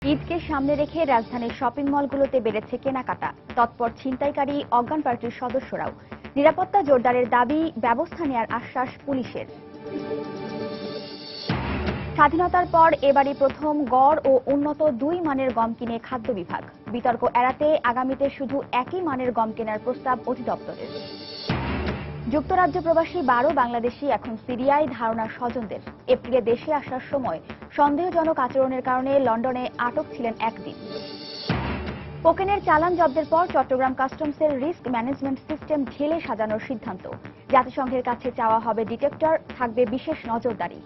ঈদকে সামনে রেখে রাজধানীর শপিং মলগুলোতে বেড়েছে কেনাকাটা। তৎপর ছিনতাইকারী অজ্ঞান পার্টির সদস্যরাও। নিরাপত্তা জোরদারের দাবি, ব্যবস্থা নেওয়ার আশ্বাস পুলিশের। স্বাধীনতার পর এবারই প্রথম গড় ও উন্নত দুই মানের গম কিনে খাদ্য বিভাগ। বিতর্ক এড়াতে আগামীতে শুধু একই মানের গম কেনার প্রস্তাব অধিদপ্তরের। যুক্তরাজ্য প্রবাসী 12 বাংলাদেশি এখন সিরিয়ায়, ধারণা স্বজনদের। এপ্রিলে দেশে আসার সময় সন্দেহজনক আচরণের কারণে লন্ডনে আটক ছিলেন একদিন। কোকেনের চালান জব্দের পর চট্টগ্রাম কাস্টমসের রিস্ক ম্যানেজমেন্ট সিস্টেম ঢেলে সাজানোর সিদ্ধান্ত। জাতিসংঘের কাছে চাওয়া হবে ডিটেক্টর, থাকবে বিশেষ নজরদারি।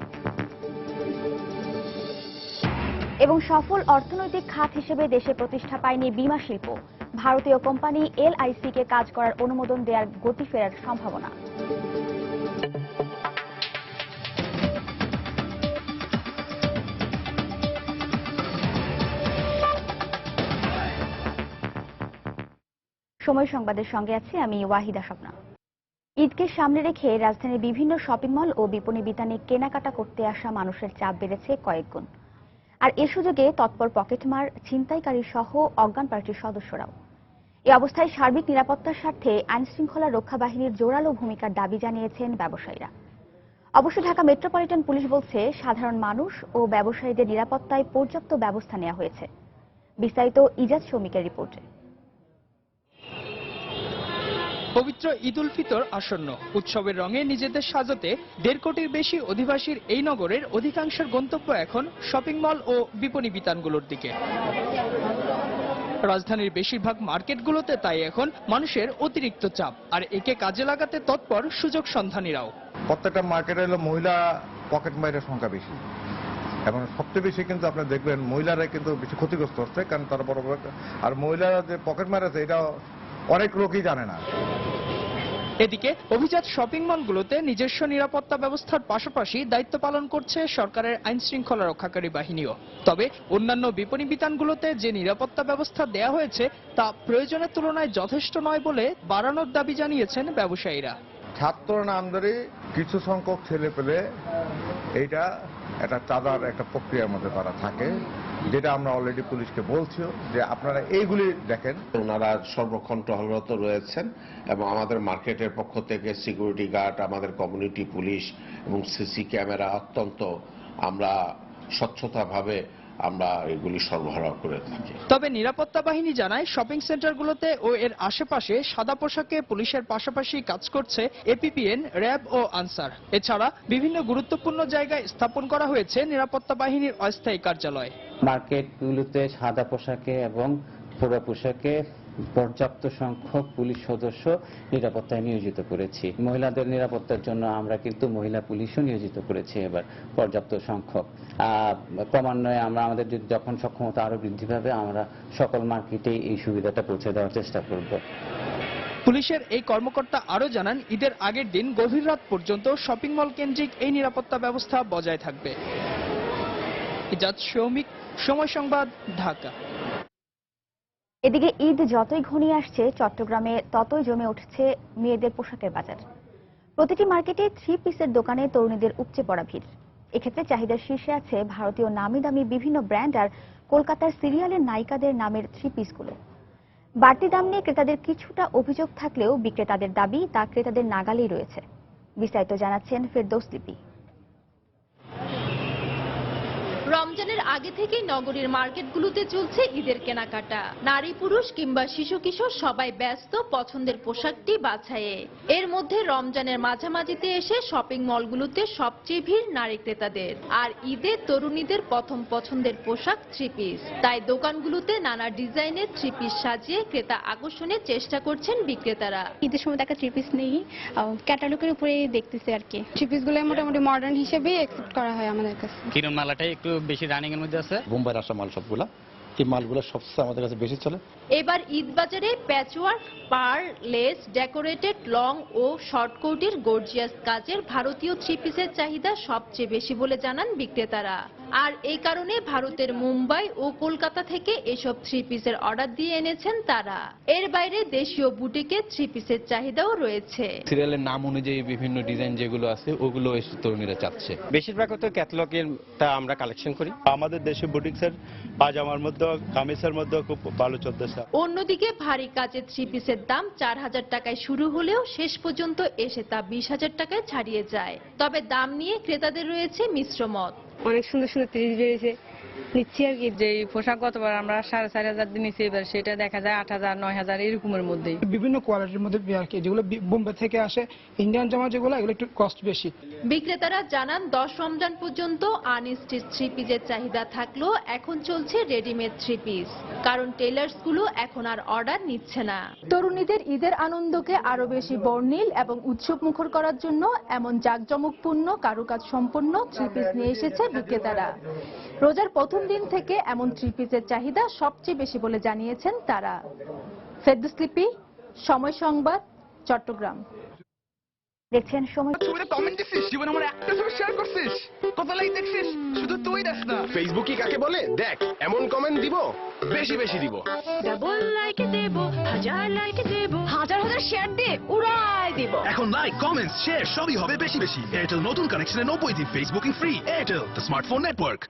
এবং সফল অর্থনৈতিক খাত হিসেবে দেশে প্রতিষ্ঠা পায়নি বীমা শিল্প। ভারতীয় কোম্পানি LIC কে কাজ করার অনুমোদন দেওয়ার গতি ফেরার সম্ভাবনা। সময় সংবাদের সঙ্গে আছি আমি ওয়াহিদা স্বপ্না। ঈদকে সামনে রেখে রাজধানীর বিভিন্ন শপিং মল ও বিপণী বিতানে কেনাকাটা করতে আসা মানুষের চাপ বেড়েছে কয়েক গুণ। আর এ সুযোগে তৎপর পকেটমার, ছিনতাইকারী সহ অজ্ঞান পার্টির সদস্যরাও। এই অবস্থায় সার্বিক নিরাপত্তার স্বার্থে আইনশৃঙ্খলা রক্ষা বাহিনীর জোরালো ভূমিকার দাবি জানিয়েছেন ব্যবসায়ীরা। অবশ্য ঢাকা মেট্রোপলিটন পুলিশ বলছে, সাধারণ মানুষ ও ব্যবসায়ীদের নিরাপত্তায় পর্যাপ্ত ব্যবস্থা নেওয়া হয়েছে। বিস্তারিত ইজাজ শৌমিকের রিপোর্টে। পবিত্র ঈদ উল ফিতর আসন্ন। উৎসবের রঙে নিজেদের সাজাতে 1.5 কোটির বেশি অধিবাসীর এই নগরের অধিকাংশের গন্তব্য এখন শপিং মল ও বিপণী বিতানগুলোর দিকে। রাজধানীর বেশিরভাগ মার্কেটগুলোতে তাই এখন মানুষের অতিরিক্ত চাপ, আর একে কাজে লাগাতে তৎপর সুযোগ সন্ধানীরাও। প্রত্যেকটা মার্কেটে হলো মহিলা পকেট মারের সংখ্যা বেশি, এবং সবচেয়ে বেশি কিন্তু আপনি দেখবেন মহিলারা কিন্তু বেশি ক্ষতিগ্রস্ত হচ্ছে, কারণ তারা বড় বড় আর মহিলারা যে পকেট মার আছে এটা অনেক লোকই জানে না। এদিকে অভিজাত শপিং মলগুলোতে নিজস্ব নিরাপত্তা ব্যবস্থার পাশাপাশি দায়িত্ব পালন করছে সরকারের আইন শৃঙ্খলা রক্ষাকারী বাহিনীও। তবে অন্যান্য বিপণী বিতানগুলোতে যে নিরাপত্তা ব্যবস্থা দেয়া হয়েছে তা প্রয়োজনের তুলনায় যথেষ্ট নয় বলে বাড়ানোর দাবি জানিয়েছেন ব্যবসায়ীরা। ছাত্র নামদারি কিছু সংখ্যক ছেলে পেলে এইটা একটা চাঁদার একটা প্রক্রিয়ার মধ্যে তারা থাকে, যেটা আমরা অলরেডি পুলিশকে বলছি যে আপনারা এইগুলি দেখেন। ওনারা সর্বক্ষণ টহলরত রয়েছেন এবং আমাদের মার্কেটের পক্ষ থেকে সিকিউরিটি গার্ড, আমাদের কমিউনিটি পুলিশ এবং সিসি ক্যামেরা অত্যন্ত আমরা স্বচ্ছতাভাবে আমরা এগুলি সরবরাহ করে থাকি। তবে নিরাপত্তা বাহিনী জানায়, শপিং সেন্টারগুলোতে ও এর আশেপাশে সাদা পোশাকে পুলিশের পাশাপাশি কাজ করছে APPN, র্যাব ও আনসার। এছাড়া বিভিন্ন গুরুত্বপূর্ণ জায়গায় স্থাপন করা হয়েছে নিরাপত্তা বাহিনীর অস্থায়ী কার্যালয়। মার্কেটগুলোতে সাদা পোশাকে এবং পুরো পোশাকে পর্যাপ্ত সংখ্যক পুলিশ সদস্য নিরাপত্তায় নিয়োজিত করেছি। মহিলাদের নিরাপত্তার জন্য আমরা কিন্তু মহিলা পুলিশও নিয়োজিত করেছি এবার পর্যাপ্ত সংখ্যক। ক্রমান্বয়ে আমরা আমাদের যখন সক্ষমতা আরো বৃদ্ধি পাবে, আমরা সকল মার্কেটে এই সুবিধাটা পৌঁছে দেওয়ার চেষ্টা করব। পুলিশের এই কর্মকর্তা আরো জানান, ঈদের আগের দিন গভীর রাত পর্যন্ত শপিং মল কেন্দ্রিক এই নিরাপত্তা ব্যবস্থা বজায় থাকবে। ইজাজ শৌমিক, সময় সংবাদ, ঢাকা। এদিকে ঈদ যতই ঘনিয়ে আসছে, চট্টগ্রামে ততই জমে উঠছে মেয়েদের পোশাকের বাজার। প্রতিটি মার্কেটে 3 পিসের দোকানে তরুণীদের উপচে পড়া ভিড়। এক্ষেত্রে চাহিদার শীর্ষে আছে ভারতীয় নামি দামি বিভিন্ন ব্র্যান্ড আর কলকাতার সিরিয়ালের নায়িকাদের নামের 3 পিসগুলো। বাড়তি দাম নিয়ে ক্রেতাদের কিছুটা অভিযোগ থাকলেও বিক্রেতাদের দাবি তা ক্রেতাদের নাগালেই রয়েছে। বিস্তারিত জানাচ্ছেন ফেরদৌস লিপি। রমজানের আগে থেকেই নগরীর মার্কেটগুলোতে চলছে ঈদের কেনাকাটা। নারী পুরুষ কিংবা শিশু কিশোর সবাই ব্যস্ত পছন্দের পোশাকটি বাছাইয়ে। এর মধ্যে রমজানের মাঝামাঝিতে এসে শপিং মলগুলোতে সবচেয়ে ভিড় নারী ক্রেতাদের। আর ঈদে তরুণীদের প্রথম পছন্দের পোশাক 3 পিস। তাই দোকানগুলোতে নানা ডিজাইনের 3 পিস সাজিয়ে ক্রেতা আকর্ষণের চেষ্টা করছেন বিক্রেতারা। ঈদের সময় একটা 3 পিস নেই, ক্যাটালগের উপরে দেখতেছি আর কি। 3 পিসগুলো মোটামুটি মডার্ন হিসেবে অ্যাকসেপ্ট করা হয় আমাদের কাছে। কিরণ মালাটাই একটু বেশি রানিং এর মধ্যে আছে। বোম্বাইয়ের আসা মাল সবগুলা, এই মালগুলো সবচেয়ে আমাদের কাছে বেশি চলে। এবার ঈদ বাজারে প্যাচওয়ার্ক, পার, লেস, ডেকোরেটেড, লং ও শর্ট কোটের গর্জিয়াস কাজের ভারতীয় 3 পিসের চাহিদা সবচেয়ে বেশি বলে জানান বিক্রেতারা। আর এই কারণে ভারতের মুম্বাই ও কলকাতা থেকে এসব থ্রি পিসের অর্ডার দিয়ে এনেছেন তারা। এর বাইরে দেশীয় বুটিকে থ্রি পিসের চাহিদাও রয়েছে। সিরিয়ালের নাম অনুযায়ী বিভিন্ন ডিজাইন যেগুলো আছে ওগুলো এসে তরুণীরা চাচ্ছে। বেশিরভাগ তো ক্যাটালগের তা আমরা কালেকশন করি। আমাদের দেশে বুটিক্সের পাজামার মধ্যে কামিজের মধ্যে খুব ভালো চলতেছে। অন্যদিকে ভারী কাচের থ্রি পিসের দাম 4,000 টাকায় শুরু হলেও শেষ পর্যন্ত এসে তা 20,000 টাকায় ছাড়িয়ে যায়। তবে দাম নিয়ে ক্রেতাদের রয়েছে মিশ্র মত। অনেক সুন্দর সুন্দর ত্রিশ বেরিয়েছে, নিচ্ছি আর কি। যে পোশাক গতবার আমরা 4,500 দিয়ে নিচ্ছি, এবার সেটা দেখা যায় 8,000 9,000 এরকমের মধ্যেই। বিভিন্ন কোয়ালিটির মধ্যে আর কি, যেগুলো বোম্বে থেকে আসে ইন্ডিয়ান জামা যেগুলো, এগুলো একটু কস্ট বেশি। বিক্রেতারা জানান 10 রমজান পর্যন্ত আনস্টিচ থ্রি পিসের চাহিদা থাকলেও এখন চলছে রেডিমেড থ্রি পিস, কারণ টেলার্স গুলো এখন আর অর্ডার নিচ্ছে না। তরুণীদের ঈদের আনন্দকে আরো বেশি বর্ণিল এবং উৎসব মুখর করার জন্য এমন জাঁকজমকপূর্ণ কারুকাজ সম্পন্ন থ্রি পিস নিয়ে এসেছে বিক্রেতারা। রোজার প্রথম দিন থেকে এমন থ্রি পিসের চাহিদা সবচেয়ে বেশি বলে জানিয়েছেন তারা। ফেরদৌস লিপি, সময় সংবাদ, চট্টগ্রাম। দেখছেন সময়। কমেন্ট দিছিস, জীবন আমার একটা ছবি শেয়ার করছিস, কত লাইক দেখছিস, শুধু তুই দেখ না। ফেসবুক কি কাকে বলে? দেখ, এমন কমেন্ট দিব, বেশি বেশি দিব। ডাবল লাইক দেব, হাজার লাইক দেব, হাজার হাজার শেয়ার দিয়ে উড়াই দিব। এখন লাইক, কমেন্টস, শেয়ার সবই হবে বেশি বেশি। এয়ারটেল নতুন কানেকশনে 90 দিন Facebooking free. Airtel, the smartphone network.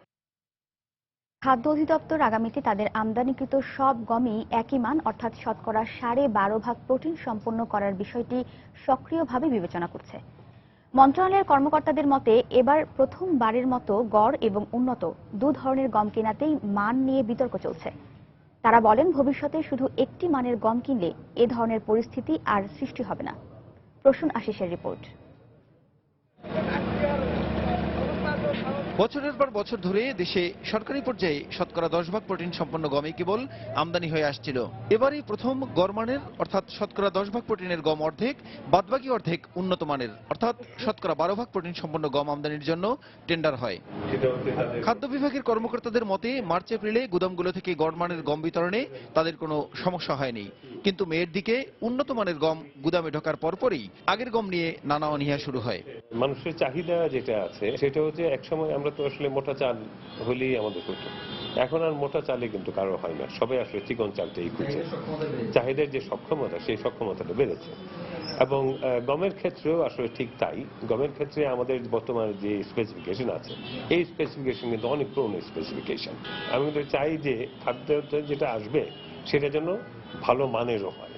খাদ্য অধিদপ্তর আগামীতে তাদের আমদানিকৃত সব গমই একই মান অর্থাৎ শতকরা 12.5% প্রোটিন সম্পন্ন করার বিষয়টি সক্রিয়ভাবে বিবেচনা করছে। মন্ত্রণালয়ের কর্মকর্তাদের মতে এবার প্রথমবারের মতো গড় এবং উন্নত দু ধরনের গম কেনাতেই মান নিয়ে বিতর্ক চলছে। তারা বলেন, ভবিষ্যতে শুধু একটি মানের গম কিনলে এ ধরনের পরিস্থিতি আর সৃষ্টি হবে না। প্রসূন আশিসের রিপোর্ট। বছরের পর বছর ধরে দেশে সরকারি পর্যায়ে শতকরা 10% প্রোটিন সম্পন্ন গমই কেবল আমদানি হয়ে আসছিল। এবারই প্রথম গড়মানের অর্থাৎ শতকরা 10% প্রোটিনের গম অর্ধেক, বাদবাকি অর্ধেক উন্নত মানের অর্থাৎ শতকরা 12% প্রোটিন সম্পন্ন গম আমদানির জন্য টেন্ডার হয়। খাদ্য বিভাগের কর্মকর্তাদের মতে মার্চ এপ্রিলে গুদামগুলো থেকে গড়মানের গম বিতরণে তাদের কোনো সমস্যা হয়নি, কিন্তু মেয়ের দিকে উন্নত মানের গম গুদামে ঢোকার পরপরই আগের গম নিয়ে নানা অনীহা শুরু হয়। মানুষের চাহিদা যেটা আছে সেটা হচ্ছে, একসময় আমরা তো আসলে মোটা চাল হলেই আমাদের হতো, এখন আর মোটা চালে কিন্তু কারো হয় না, সবাই আসলে চিকন চালটাই খুঁজছে। চাহিদার যে সক্ষমতা, সেই সক্ষমতাটা বেড়েছে। এবং গমের ক্ষেত্রেও আসলে ঠিক তাই। গমের ক্ষেত্রে আমাদের বর্তমানে যে স্পেসিফিকেশন আছে, এই স্পেসিফিকেশন কিন্তু অনেক পুরনো স্পেসিফিকেশন। আমি কিন্তু চাই যে খাদ্য যেটা আসবে সেটা যেন ভালো মানেরও হয়।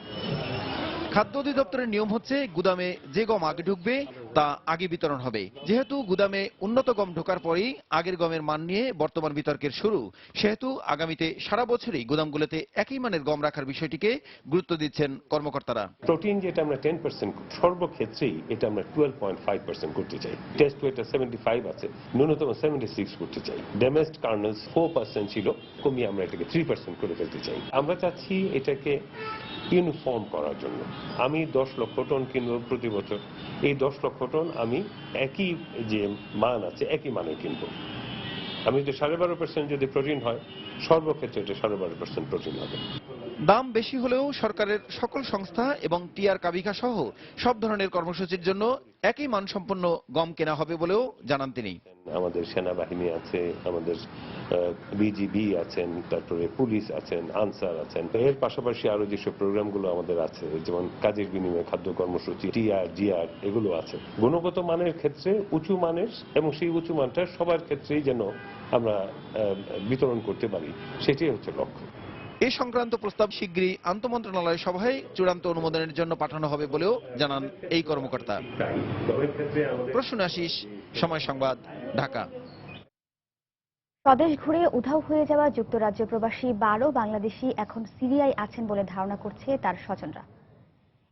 খাদ্য অধিদপ্তরের নিয়ম হচ্ছে, গুদামে যে গম আগে ঢুকবে তা আগে বিতরণ হবে। যেহেতু গুদামে উন্নত গম ঢোকার পরেই আগের গমের মান নিয়ে বর্তমান বিতর্কের শুরু, সেহেতু আগামীতে সারা বছরই গুদামগুলোতে একই মানের গম রাখার বিষয়টিকে গুরুত্ব দিচ্ছেন কর্মকর্তারা। প্রোটিন যেটা আমরা 10% সর্বক্ষেত্রেই এটা আমরা 12.5% করতে চাই। টেস্ট ওয়েটটা 75 আছে, ন্যূনতম 76 করতে চাই। ড্যামেজড কার্নেলস 4% ছিল, কমিয়ে আমরা এটাকে 3% করে ফেলতে চাই। আমরা চাচ্ছি এটাকে ইউনিফর্ম করার জন্য। আমি 10 লক্ষ টন কিনব প্রতি বছর, এই 10 লক্ষ টন আমি একই যে মান আছে একই মানে কিনব। আমি যদি 12.5% যদি প্রোটিন হয়, সর্বক্ষেত্রে এটা 12.5% প্রোটিন হবে। দাম বেশি হলেও সরকারের সকল সংস্থা এবং টিআর কাবিখা সহ সব ধরনের কর্মসূচির জন্য একই মানসম্পন্ন গম কেনা হবে বলেও জানান তিনি। আমাদের সেনাবাহিনী আছে, আমাদের বিজিবি আছেন, তারপরে পুলিশ আছেন, আনসার আছেন। এর পাশাপাশি আরো যেসব প্রোগ্রামগুলো আমাদের আছে, যেমন কাজের বিনিময়ে খাদ্য কর্মসূচি, টিআর, জিআর, এগুলো আছে। গুণগত মানের ক্ষেত্রে উঁচু মানের, এবং সেই উঁচু মানটা সবার ক্ষেত্রেই যেন আমরা বিতরণ করতে পারি, সেটাই হচ্ছে লক্ষ্য। এ সংক্রান্ত প্রস্তাব শিগগিরই আন্তঃমন্ত্রণালয় সভায় চূড়ান্ত অনুমোদনের জন্য পাঠানো হবে বলেও জানান এই কর্মকর্তা। প্রসূন আশিস, সময় সংবাদ, ঢাকা। স্বদেশ ঘুরে উধাও হয়ে যাওয়া যুক্তরাজ্য প্রবাসী 12 বাংলাদেশি এখন সিরিয়ায় আছেন বলে ধারণা করছে তার স্বজনরা।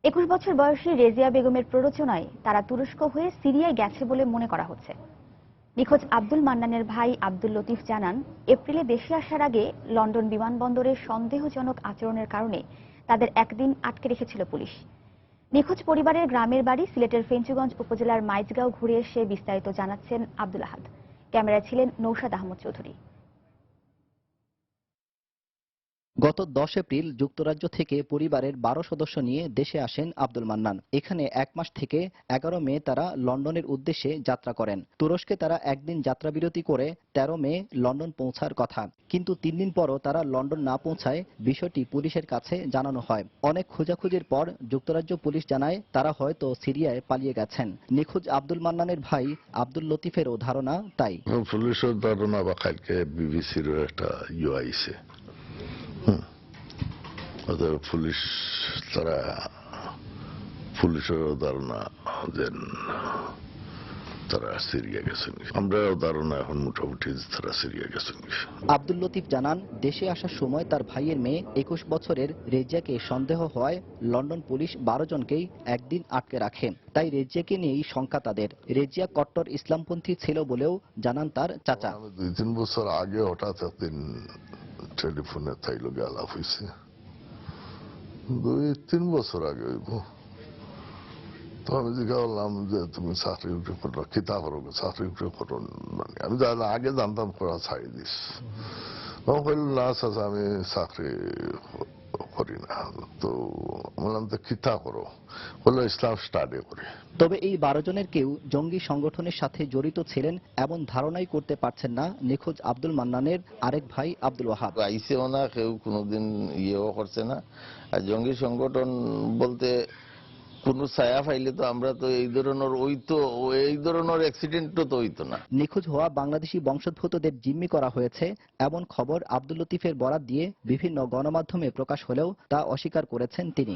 21 বছর বয়সী রেজিয়া বেগমের প্ররোচনায় তারা তুরস্ক হয়ে সিরিয়ায় গেছে বলে মনে করা হচ্ছে। নিখোঁজ আব্দুল মান্নানের ভাই আব্দুল লতিফ জানান, এপ্রিলে দেশে আসার আগে লন্ডন বিমানবন্দরে সন্দেহজনক আচরণের কারণে তাদের একদিন আটকে রেখেছিল পুলিশ। নিখোঁজ পরিবারের গ্রামের বাড়ি সিলেটের ফেঞ্চুগঞ্জ উপজেলার মাইজগাঁও ঘুরে এসে বিস্তারিত জানাচ্ছেন আব্দুল আহাদ। ক্যামেরায় ছিলেন নৌশাদ আহমদ চৌধুরী। গত 10 এপ্রিল যুক্তরাজ্য থেকে পরিবারের 12 সদস্য নিয়ে দেশে আসেন আব্দুল মান্নান। এখানে 1 মাস থেকে 11 মে তারা লন্ডনের উদ্দেশ্যে যাত্রা করেন। তুরস্কে তারা একদিন যাত্রাবিরতি করে 13 মে লন্ডন পৌঁছার কথা, কিন্তু 3 দিন পরও তারা লন্ডন না পৌঁছায় বিষয়টি পুলিশের কাছে জানানো হয়। অনেক খোঁজাখুঁজির পর যুক্তরাজ্য পুলিশ জানায় তারা হয়তো সিরিয়ায় পালিয়ে গেছেন। নিখোঁজ আব্দুল মান্নানের ভাই আব্দুল লতিফেরও ধারণা তাই। পুলিশের ধারণা বা কালকে বিবিসির একটা আইছে, পুলিশ তারা পুলিশেরও ধারণা যে তারা সিরিয়া গেছেন। আমরাও ধারণা এখন মোটামুটি তারা সিরিয়া গেছেন। আব্দুল লতিফ জানান, দেশে আসার সময় তার ভাইয়ের মেয়ে 21 বছরের রেজিয়াকে সন্দেহ হওয়ায় লন্ডন পুলিশ 12 জনকেই একদিন আটকে রাখে। তাই রেজিয়াকে নিয়েই শঙ্কা তাদের। রেজিয়া কট্টর ইসলামপন্থী ছিল বলেও জানান তার চাচা। 2-3 বছর আগে হঠাৎ একদিন টেলিফোনে তাই লোক আলাপ হয়েছে, 2-3 বছর আগে হইব। তো আমি জিজ্ঞাসা করলাম যে তুমি চাকরি করো, কিতা করো, চাকরি করো। আমি আগে জানতাম করা ছাড়ি দিস। কইল না চাচা আমি চাকরি করি না। তো বললাম তো কিতা করো, বললো ইসলাম স্টাডি করি। তবে এই 12 জনের কেউ জঙ্গি সংগঠনের সাথে জড়িত ছিলেন এমন ধারণাই করতে পারছেন না নিখোঁজ আব্দুল মান্নানের আরেক ভাই আব্দুল ওয়াহাব। আইসেও না, কেউ কোনোদিন ইয়েও করছে না। আর জঙ্গি সংগঠন বলতে কোন ছায়া পাইলে তো আমরা তো এই ধরনের অ্যাক্সিডেন্টও তো হইতো না। নিখোঁজ হওয়া বাংলাদেশি বংশোদ্ভূতদের জিম্মি করা হয়েছে এমন খবর আব্দুল লতিফের বরাত দিয়ে বিভিন্ন গণমাধ্যমে প্রকাশ হলেও তা অস্বীকার করেছেন তিনি।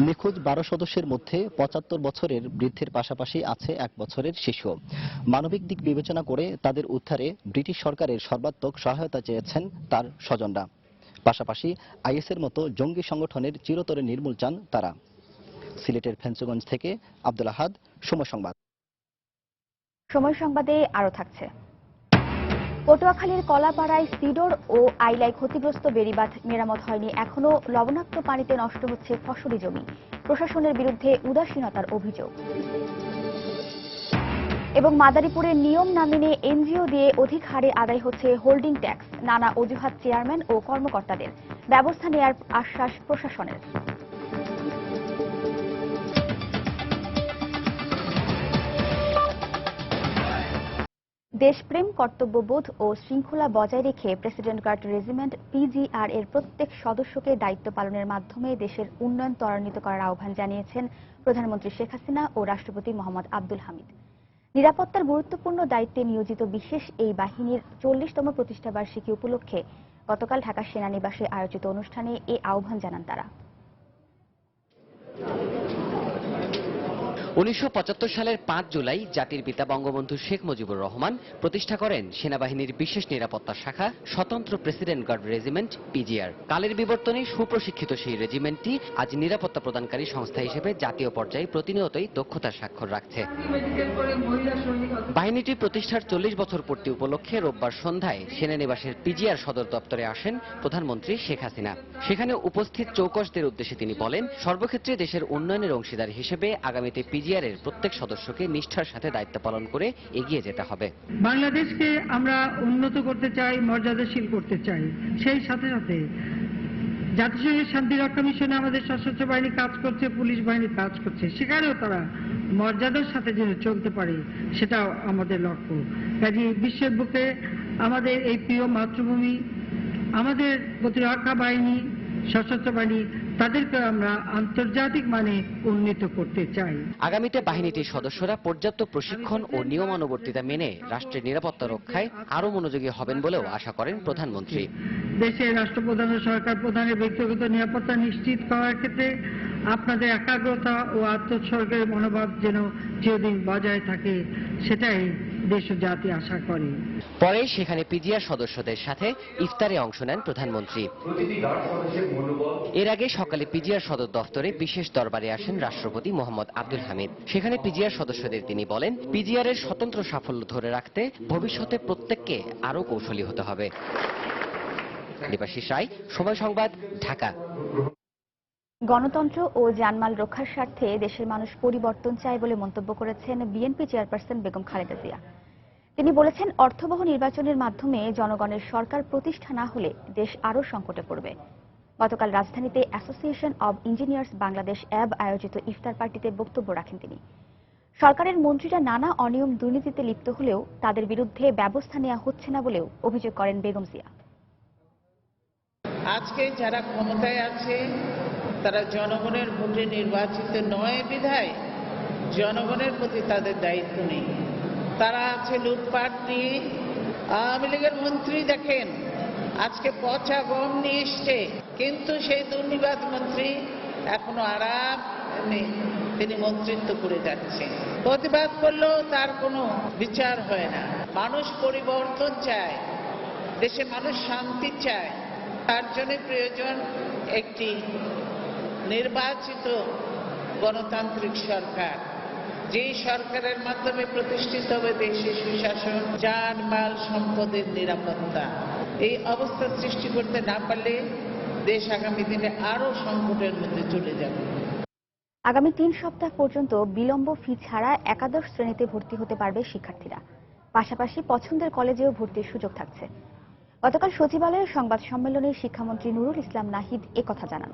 নিখোঁজ 12 সদস্যের মধ্যে 75 বছরের বৃদ্ধের পাশাপাশি আছে 1 বছরের শিশু। মানবিক দিক বিবেচনা করে তাদের উদ্ধারে ব্রিটিশ সরকারের সর্বাত্মক সহায়তা চেয়েছেন তার স্বজনরা। পাশাপাশি আইএসের মতো জঙ্গি সংগঠনের চিরতরে নির্মূল চান তারা। সিলেটের ফেঞ্চগঞ্জ থেকে আব্দুল আহাদ, সময় সংবাদ। সময় সংবাদে আরো থাকছে। পটুয়াখালীর কলাপাড়ায় সিডর ও আইলায় ক্ষতিগ্রস্ত বেড়িবাঁধ মেরামত হয়নি এখনো। লবণাক্ত পানিতে নষ্ট হচ্ছে ফসলি জমি। প্রশাসনের বিরুদ্ধে উদাসীনতার অভিযোগ। এবং মাদারীপুরের নিয়ম না মেনে এনজিও দিয়ে অধিক হারে আদায় হচ্ছে হোল্ডিং ট্যাক্স। নানা অজুহাত চেয়ারম্যান ও কর্মকর্তাদের। ব্যবস্থা নেয়ার আশ্বাস প্রশাসনের। দেশপ্রেম, কর্তব্যবোধ ও শৃঙ্খলা বজায় রেখে প্রেসিডেন্ট গার্ড রেজিমেন্ট পিজিআর এর প্রত্যেক সদস্যকে দায়িত্ব পালনের মাধ্যমে দেশের উন্নয়ন ত্বরান্বিত করার আহ্বান জানিয়েছেন প্রধানমন্ত্রী শেখ হাসিনা ও রাষ্ট্রপতি মোহাম্মদ আব্দুল হামিদ। নিরাপত্তার গুরুত্বপূর্ণ দায়িত্বে নিয়োজিত বিশেষ এই বাহিনীর 40তম প্রতিষ্ঠাবার্ষিকী উপলক্ষে গতকাল ঢাকা সেনানিবাসে আয়োজিত অনুষ্ঠানে এ আহ্বান জানান তারা। 1975 সালের 5 জুলাই জাতির পিতা বঙ্গবন্ধু শেখ মুজিবুর রহমান প্রতিষ্ঠা করেন সেনাবাহিনীর বিশেষ নিরাপত্তা শাখা স্বতন্ত্র প্রেসিডেন্ট গার্ড রেজিমেন্ট পিজিআর। কালের বিবর্তনে সুপ্রশিক্ষিত সেই রেজিমেন্টটি আজ নিরাপত্তা প্রদানকারী সংস্থা হিসেবে জাতীয় পর্যায়ে প্রতিনিয়তই দক্ষতার স্বাক্ষর রাখছে। বাহিনীটি প্রতিষ্ঠার 40 বছর পূর্তি উপলক্ষে রোববার সন্ধ্যায় সেনানিবাসের পিজিআর সদর দপ্তরে আসেন প্রধানমন্ত্রী শেখ হাসিনা। সেখানে উপস্থিত চৌকসদের উদ্দেশ্যে তিনি বলেন, সর্বক্ষেত্রে দেশের উন্নয়নের অংশীদার হিসেবে আগামীতে পিজিআর এর প্রত্যেক সদস্যকে নিষ্ঠার সাথে দায়িত্ব পালন করে এগিয়ে যেতে হবে। বাংলাদেশকে আমরা উন্নত করতে চাই, মর্যাদাশীল করতে চাই। সেই সাথে সাথে জাতিসংঘের শান্তি রক্ষা মিশনে আমাদের সশস্ত্র বাহিনী কাজ করছে, পুলিশ বাহিনী কাজ করছে, সেখানেও তারা মর্যাদার সাথে যেন চলতে পারে সেটাও আমাদের লক্ষ্য। কাজে বিশ্বের বুকে আমাদের এই প্রিয় মাতৃভূমি, আমাদের প্রতিরক্ষা বাহিনী, সশস্ত্র বাহিনী, তাদেরকে আমরা আন্তর্জাতিক মানে উন্নীত করতে চাই। আগামীতে বাহিনীটির সদস্যরা পর্যাপ্ত প্রশিক্ষণ ও নিয়মানুবর্তিতা মেনে রাষ্ট্রের নিরাপত্তা রক্ষায় আরো মনোযোগী হবেন বলেও আশা করেন প্রধানমন্ত্রী। দেশের রাষ্ট্রপ্রধান ও সরকার প্রধানের ব্যক্তিগত নিরাপত্তা নিশ্চিত করার ক্ষেত্রে আপনাদের একাগ্রতা ও আত্মোৎসর্গের মনোভাব যেন চিরদিন বজায় থাকে, সেটাই দেশ ও জাতি আশা করে। পরে সেখানে পিজিআর সদস্যদের সাথে ইফতারে অংশ নেন প্রধানমন্ত্রী। এর আগে সকালে পিজিআর সদর দফতরে বিশেষ দরবারে আসেন রাষ্ট্রপতি মোহাম্মদ আব্দুল হামিদ। সেখানে পিজিআর সদস্যদের তিনি বলেন, পিজিআর এর স্বতন্ত্র সাফল্য ধরে রাখতে ভবিষ্যতে প্রত্যেককে আরো কৌশলী হতে হবে। দেবাশিস রায়, সময় সংবাদ, ঢাকা। গণতন্ত্র ও জানমাল রক্ষার স্বার্থে দেশের মানুষ পরিবর্তন চায় বলে মন্তব্য করেছেন বিএনপি চেয়ারপারসন বেগম খালেদা জিয়া। তিনি বলেছেন, অর্থবহ নির্বাচনের মাধ্যমে জনগণের সরকার প্রতিষ্ঠা না হলে দেশ আরও সংকটে পড়বে। গতকাল রাজধানীতে অ্যাসোসিয়েশন অব ইঞ্জিনিয়ার্স বাংলাদেশ অ্যাব আয়োজিত ইফতার পার্টিতে বক্তব্য রাখেন তিনি। সরকারের মন্ত্রীরা নানা অনিয়ম দুর্নীতিতে লিপ্ত হলেও তাদের বিরুদ্ধে ব্যবস্থা নেওয়া হচ্ছে না বলেও অভিযোগ করেন বেগম জিয়া। আজকে যারা ক্ষমতায় আছে তারা জনগণের ভোটে নির্বাচিত নয় বিধায় জনগণের প্রতি তাদের দায়িত্ব নেই। তারা আছে লুটপাট নিয়ে। আওয়ামী লীগের মন্ত্রী দেখেন আজকে পচা গম নিয়ে এসছে, কিন্তু সেই দুর্নীতিবাজ মন্ত্রী এখনো আরাম তিনি মন্ত্রিত্ব করে যাচ্ছেন। প্রতিবাদ করলেও তার কোনো বিচার হয় না। মানুষ পরিবর্তন চায়, দেশে মানুষ শান্তি চায়। তার জন্য প্রয়োজন একটি নির্বাচিত গণতান্ত্রিক সরকার, যেই সরকারের মাধ্যমে প্রতিষ্ঠিত হবে দেশে সুশাসন, যান মাল সম্পদের নিরাপত্তা। এই অবস্থা সৃষ্টি করতে না পারলে দেশ আগামী দিনে আরো সংকটের মধ্যে চলে যাবে। আগামী 3 সপ্তাহ পর্যন্ত বিলম্ব ফি ছাড়া একাদশ শ্রেণীতে ভর্তি হতে পারবে শিক্ষার্থীরা। পাশাপাশি পছন্দের কলেজেও ভর্তির সুযোগ থাকছে। গতকাল সচিবালয়ের সংবাদ সম্মেলনে শিক্ষামন্ত্রী নুরুল ইসলাম নাহিদ একথা জানান।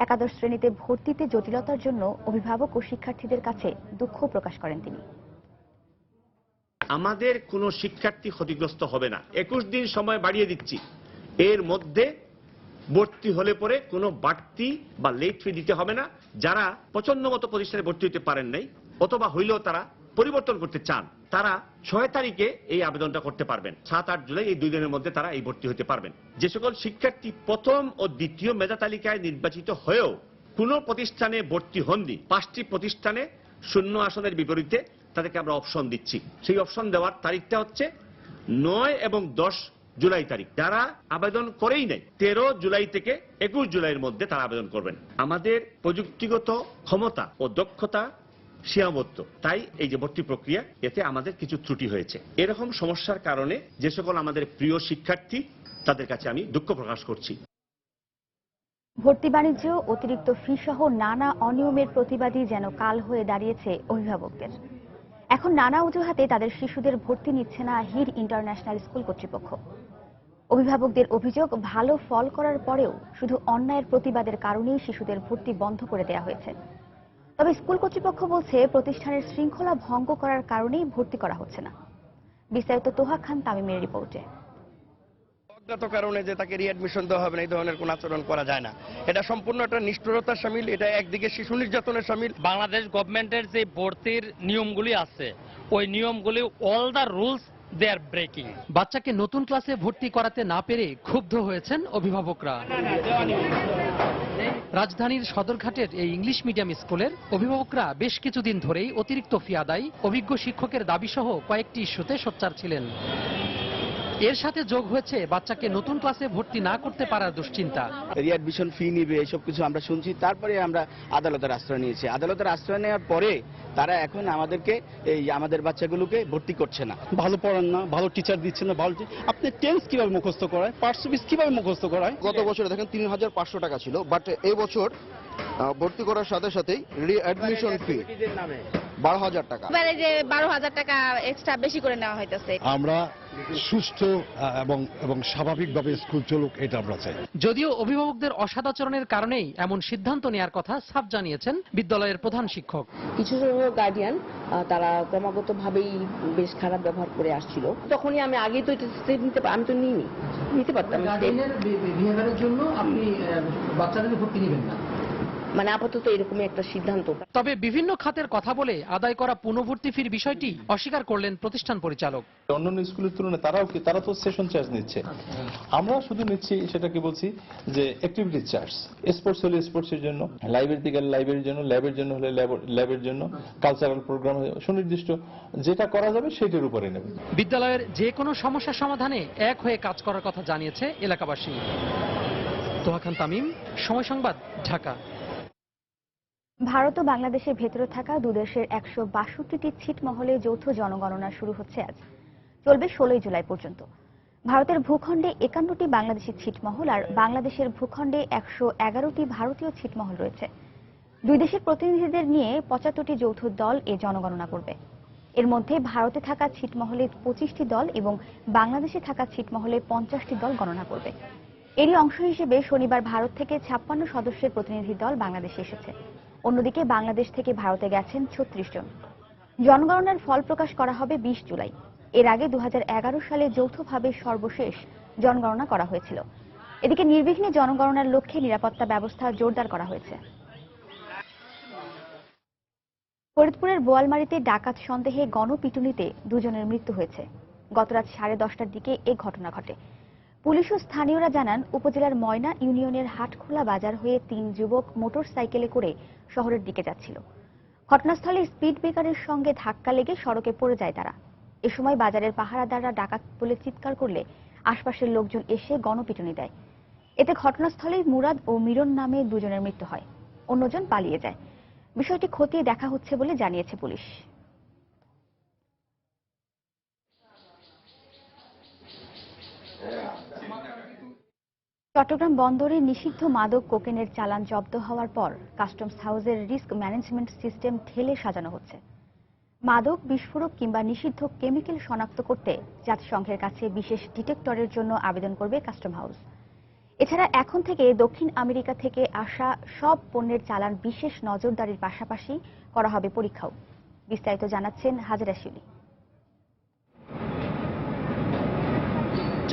একাদশ শ্রেণীতে ভর্তিতে জটিলতার জন্য অভিভাবক ও শিক্ষার্থীদের কাছে দুঃখ প্রকাশ করেন তিনি। আমাদের কোনো শিক্ষার্থী ক্ষতিগ্রস্ত হবে না। 21 দিন সময় বাড়িয়ে দিচ্ছি। এর মধ্যে ভর্তি হলে পরে কোনো বাড়তি বা লেট ফি দিতে হবে না। যারা পছন্দ মতো প্রতিষ্ঠানে ভর্তি হতে পারেন নাই অথবা হইলেও তারা পরিবর্তন করতে চান, তারা 6 তারিখে এই আবেদনটা করতে পারবেন। 7-8 জুলাই এই 2 দিনের মধ্যে তারা এই ভর্তি হতে পারবেন। যে সকল শিক্ষার্থী প্রথম ও দ্বিতীয় মেধা তালিকায় নির্বাচিত হয়েও কোনো প্রতিষ্ঠানে ভর্তি হননি, 5টি প্রতিষ্ঠানে শূন্য আসনের বিপরীতে তাদেরকে আমরা অপশন দিচ্ছি। সেই অপশন দেওয়ার তারিখটা হচ্ছে 9 এবং 10 জুলাই তারিখ। যারা আবেদন করেই নাই 13 জুলাই থেকে 21 জুলাইয়ের মধ্যে তারা আবেদন করবেন। আমাদের প্রযুক্তিগত ক্ষমতা ও দক্ষতা সীমাবদ্ধ, তাই এই যে ভর্তি প্রক্রিয়া এতে আমাদের কিছু ত্রুটি হয়েছে। এরকম সমস্যার কারণে যে সকল আমাদের প্রিয় শিক্ষার্থী তাদের কাছে আমি দুঃখ প্রকাশ করছি। ভর্তি বাণিজ্য, অতিরিক্ত ফি সহ নানা অনিয়মের প্রতিবাদী যেন কাল হয়ে দাঁড়িয়েছে অভিভাবকদের। এখন নানা অজুহাতে তাদের শিশুদের ভর্তি নিচ্ছে না হির ইন্টারন্যাশনাল স্কুল কর্তৃপক্ষ। অভিভাবকদের অভিযোগ, ভালো ফল করার পরেও শুধু অন্যায়ের প্রতিবাদের কারণেই শিশুদের ভর্তি বন্ধ করে দেওয়া হয়েছে। তবে স্কুল কর্তৃপক্ষ বলছে প্রতিষ্ঠানের শৃঙ্খলা ভঙ্গ করার কারণেই ভর্তি করা হচ্ছে না। বিস্তারিত তোহা খান তামিমের রিপোর্টে। অজ্ঞাত কারণে যে তাকে রিঅ্যাডমিশন দেওয়া হবে না, এই ধরনের কোনো আচরণ করা যায় না। এটা সম্পূর্ণ একটা নিষ্ঠুরতার শামিল। এটা একদিকে শিশু নির্যাতনের শামিল। বাংলাদেশ গভর্নমেন্টের যে ভর্তির নিয়মগুলি আছে, ওই নিয়মগুলি all the rules they are breaking. বাচ্চাকে নতুন ক্লাসে ভর্তি করাতে না পেরে ক্ষুব্ধ হয়েছেন অভিভাবকরা। রাজধানীর সদরঘাটের এই ইংলিশ মিডিয়াম স্কুলের অভিভাবকরা বেশ কিছুদিন ধরেই অতিরিক্ত ফি আদায়, অভিজ্ঞ শিক্ষকের দাবিসহ কয়েকটি ইস্যুতে সোচ্চার ছিলেন। এর সাথে যোগ হয়েছে বাচ্চাকে নতুন ক্লাসে ভর্তি না করতে পারার দুশ্চিন্তা। রিঅ্যাডমিশন ফি নিবে এসব কিছু আমরা শুনছি, তারপরে আমরা আদালতের আশ্রয় নিয়েছি। আদালতের আশ্রয় নেওয়ার পরে তারা এখন আমাদেরকে আমাদের বাচ্চাগুলোকে ভর্তি করছে না। ভালো পড়ান না, ভালো টিচার দিচ্ছেন না, ভালো আপনি টেন্স কিভাবে মুখস্থ করায়, পার্টস অফ স্পিচ কিভাবে মুখস্থ করায়। গত বছর দেখেন 3500 টাকা ছিল, বাট এই বছর ভর্তি করার সাথে সাথেই রিঅ্যাডমিশন ফি 12,000 টাকা। এবারে যে 12,000 টাকা এক্সট্রা বেশি করে নেওয়া হইতেছে। আমরা সুষ্ঠু এবং স্বাভাবিকভাবে স্কুল চলুক, এটা আমরা চাই। যদিও অভিভাবকদের অসদাচরণের কারণেই এমন সিদ্ধান্ত নেওয়ার কথা সাফ জানিয়েছেন বিদ্যালয়ের প্রধান শিক্ষক। কিছু গার্ডিয়ান তারা ক্রমাগত ভাবেই বেশ খারাপ ব্যবহার করে আসছিল। তখনই আমি আগেই তো আমি তো নিতে পারতাম। গার্ডিয়ানের বিহেভিয়ারের জন্য আপনি বাচ্চাদের ভর্তি নেবেন না, মানে আপাতত এরকমই একটা সিদ্ধান্ত। তবে বিভিন্ন খাতের কথা বলে আদায় করা পুনঃভর্তি ফির বিষয়টি অস্বীকার করলেন প্রতিষ্ঠান পরিচালক। অন্যান্য স্কুলের তুলনায় তারা তো সেশন চার্জ নিচ্ছে, আমরা শুধু নিচ্ছি সেটাকে বলছি যে অ্যাক্টিভিটি চার্জ। স্পোর্টস হলে স্পোর্টসের জন্য, লাইব্রেরিতে গেলে লাইব্রেরির জন্য, ল্যাবের জন্য হলে ল্যাবের জন্য, কালচারাল প্রোগ্রাম সুনির্দিষ্ট যেটা করা যাবে সেটার উপরে নেবে। বিদ্যালয়ের যে কোনো সমস্যা সমাধানে এক হয়ে কাজ করার কথা জানিয়েছে এলাকাবাসী। তোহা খান তামিম, সময় সংবাদ, ঢাকা। ভারত ও বাংলাদেশের ভেতরে থাকা দুদেশের 162টি ছিটমহলে যৌথ জনগণনা শুরু হচ্ছে আজ, চলবে 16 জুলাই পর্যন্ত। ভারতের ভূখণ্ডে 51টি বাংলাদেশি ছিটমহল আর বাংলাদেশের ভূখণ্ডে 111টি ভারতীয় ছিটমহল রয়েছে। দুই দেশের প্রতিনিধিদের নিয়ে 75টি যৌথ দল এ জনগণনা করবে। এর মধ্যে ভারতে থাকা ছিটমহলে 25টি দল এবং বাংলাদেশে থাকা ছিটমহলে 50টি দল গণনা করবে। এরই অংশ হিসেবে শনিবার ভারত থেকে 56 সদস্যের প্রতিনিধি দল বাংলাদেশে এসেছে। অন্যদিকে বাংলাদেশ থেকে ভারতে গেছেন 36 জন। জনগণনার ফল প্রকাশ করা হবে 20 জুলাই। এর আগে 2011 সালে যৌথভাবে সর্বশেষ জনগণনা করা হয়েছিল। এদিকে নির্বিঘ্নে জনগণনার লক্ষ্যে নিরাপত্তা ব্যবস্থা জোরদার করা হয়েছে। ফরিদপুরের বোয়ালমারীতে ডাকাত সন্দেহে গণপিটুনিতে 2 জনের মৃত্যু হয়েছে। গতরাত 10:30টার দিকে এ ঘটনা ঘটে। পুলিশ ও স্থানীয়রা জানান, উপজেলার ময়না ইউনিয়নের হাটখোলা বাজার হয়ে 3 যুবক মোটরসাইকেলে করে শহরের দিকে যাচ্ছিল। ঘটনাস্থলে স্পিড ব্রেকারের সঙ্গে ধাক্কা লেগে সড়কে পড়ে যায় তারা। এ সময় বাজারের পাহারাদাররা ডাকাত বলে চিৎকার করলে আশপাশের লোকজন এসে গণপিটুনি দেয়। এতে ঘটনাস্থলেই মুরাদ ও মিরন নামে 2 জনের মৃত্যু হয়। অন্যজন পালিয়ে যায়। বিষয়টি খতিয়ে দেখা হচ্ছে বলে জানিয়েছে পুলিশ। চট্টগ্রাম বন্দরে নিষিদ্ধ মাদক কোকেনের চালান জব্দ হওয়ার পর কাস্টমস হাউসের রিস্ক ম্যানেজমেন্ট সিস্টেম ঢেলে সাজানো হচ্ছে। মাদক, বিস্ফোরক কিংবা নিষিদ্ধ কেমিক্যাল শনাক্ত করতে জাতিসংঘের কাছে বিশেষ ডিটেক্টরের জন্য আবেদন করবে কাস্টম হাউস। এছাড়া এখন থেকে দক্ষিণ আমেরিকা থেকে আসা সব পণ্যের চালান বিশেষ নজরদারির পাশাপাশি করা হবে পরীক্ষাও। বিস্তারিত জানাচ্ছেন হাজেরা শিউলি।